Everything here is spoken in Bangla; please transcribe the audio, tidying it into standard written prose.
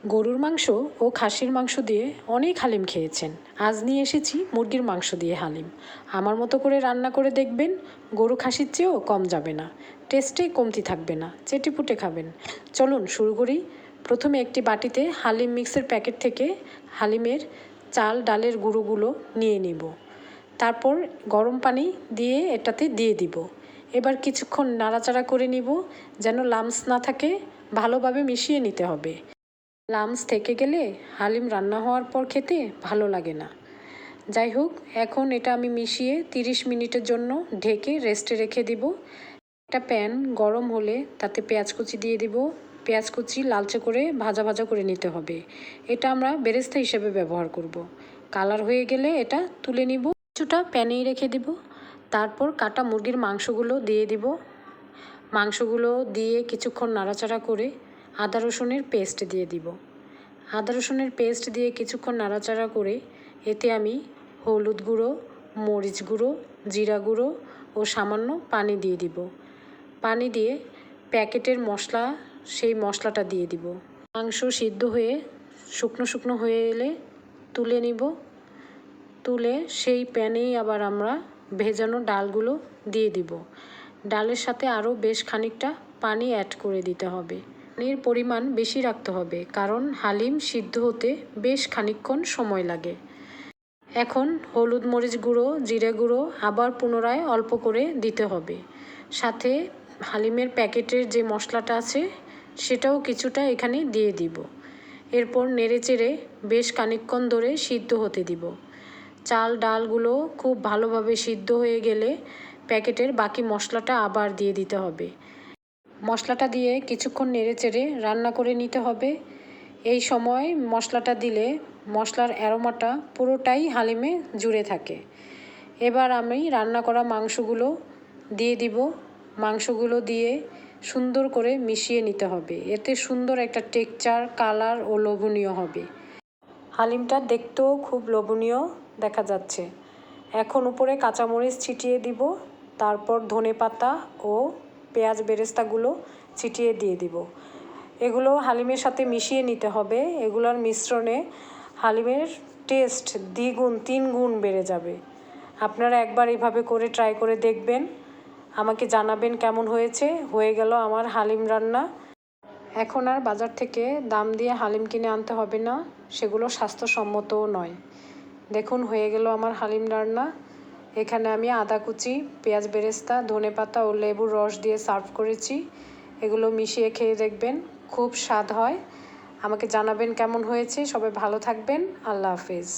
গরুর মাংস ও খাসির মাংস দিয়ে অনেক হালিম খেয়েছেন। আজ নিয়ে এসেছি মুরগির মাংস দিয়ে হালিম। আমার মতো করে রান্না করে দেখবেন, গরু খাসির চেয়েও কম যাবে না, টেস্টে কমতি থাকবে না, চেটেপুটে খাবেন। চলুন শুরু করি। প্রথমে একটি বাটিতে হালিম মিক্সের প্যাকেট থেকে হালিমের চাল ডালের গুঁড়োগুলো নিয়ে নিব। তারপর গরম পানি দিয়ে এটাতে দিয়ে দিব। এবার কিছুক্ষণ নাড়াচাড়া করে নিব, যেন লামস না থাকে। ভালোভাবে মিশিয়ে নিতে হবে। লামস থেকে গেলে হালিম রান্না হওয়ার পর খেতে ভালো লাগে না। যাই হোক, এখন এটা আমি মিশিয়ে 30 মিনিটের জন্য ঢেকে রেস্টে রেখে দিব। একটা প্যান গরম হলে তাতে পেঁয়াজ কুচি দিয়ে দিব। পেঁয়াজ কুচি লালচে করে ভাজা ভাজা করে নিতে হবে। এটা আমরা বেরেস্তা হিসেবে ব্যবহার করব। কালার হয়ে গেলে এটা তুলে নিব, কিছুটা প্যানেই রেখে দিব। তারপর কাটা মুরগির মাংসগুলো দিয়ে দিব। মাংসগুলো দিয়ে কিছুক্ষণ নাড়াচাড়া করে আদা রসুনের পেস্ট দিয়ে দিব। আদা রসুনের পেস্ট দিয়ে কিছুক্ষণ নাড়াচাড়া করে এতে আমি হলুদ গুঁড়ো, মরিচ গুঁড়ো, জিরা গুঁড়ো ও সামান্য পানি দিয়ে দিব। পানি দিয়ে প্যাকেটের মশলা, সেই মশলাটা দিয়ে দিব। মাংস সিদ্ধ হয়ে শুকনো শুকনো হয়ে এলে তুলে নিব। তুলে সেই প্যানেই আবার আমরা ভেজানো ডালগুলো দিয়ে দিব। ডালের সাথে আরও বেশ খানিকটা পানি অ্যাড করে দিতে হবে। পানির পরিমাণ বেশি রাখতে হবে, কারণ হালিম সিদ্ধ হতে বেশ খানিকক্ষণ সময় লাগে। এখন হলুদ মরিচ গুঁড়ো, জিরে গুঁড়ো আবার পুনরায় অল্প করে দিতে হবে। সাথে হালিমের প্যাকেটের যে মশলাটা আছে সেটাও কিছুটা এখানে দিয়ে দিব। এরপর নেড়েচেড়ে বেশ খানিকক্ষণ ধরে সিদ্ধ হতে দিব। চাল ডালগুলো খুব ভালোভাবে সিদ্ধ হয়ে গেলে প্যাকেটের বাকি মশলাটা আবার দিয়ে দিতে হবে। মশলাটা দিয়ে কিছুক্ষণ নেড়েচেড়ে রান্না করে নিতে হবে। এই সময় মশলাটা দিলে মশলার অ্যারোমাটা পুরোটাই হালিমে জুড়ে থাকে। এবার আমি রান্না করা মাংসগুলো দিয়ে দিব। মাংসগুলো দিয়ে সুন্দর করে মিশিয়ে নিতে হবে। এতে সুন্দর একটা টেক্সচার, কালার ও লোভনীয় হবে। হালিমটা দেখতেও খুব লোভনীয় দেখা যাচ্ছে। এখন উপরে কাঁচামরিচ ছিটিয়ে দিব। তারপর ধনেপাতা ও পেঁয়াজ বেরেস্তাগুলো ছিটিয়ে দিয়ে দিব। এগুলো হালিমের সাথে মিশিয়ে নিতে হবে। এগুলোর মিশ্রণে হালিমের টেস্ট দ্বিগুণ 3 গুণ বেড়ে যাবে। আপনারা একবার এভাবে করে ট্রাই করে দেখবেন, আমাকে জানাবেন কেমন হয়েছে। হয়ে গেল আমার হালিম রান্না। এখন আর বাজার থেকে দাম দিয়ে হালিম কিনে আনতে হবে না, সেগুলো স্বাস্থ্যসম্মতও নয়। দেখুন, হয়ে গেল আমার হালিম রান্না। এখানে আমি আদা কুচি, পেঁয়াজ বেরেস্তা, ধনেপাতা ও লেবুর রস দিয়ে সার্ভ করেছি। এগুলো মিশিয়ে খেয়ে দেখবেন, খুব স্বাদ হয়। আমাকে জানাবেন কেমন হয়েছে। সবাই ভালো থাকবেন। আল্লাহ হাফেজ।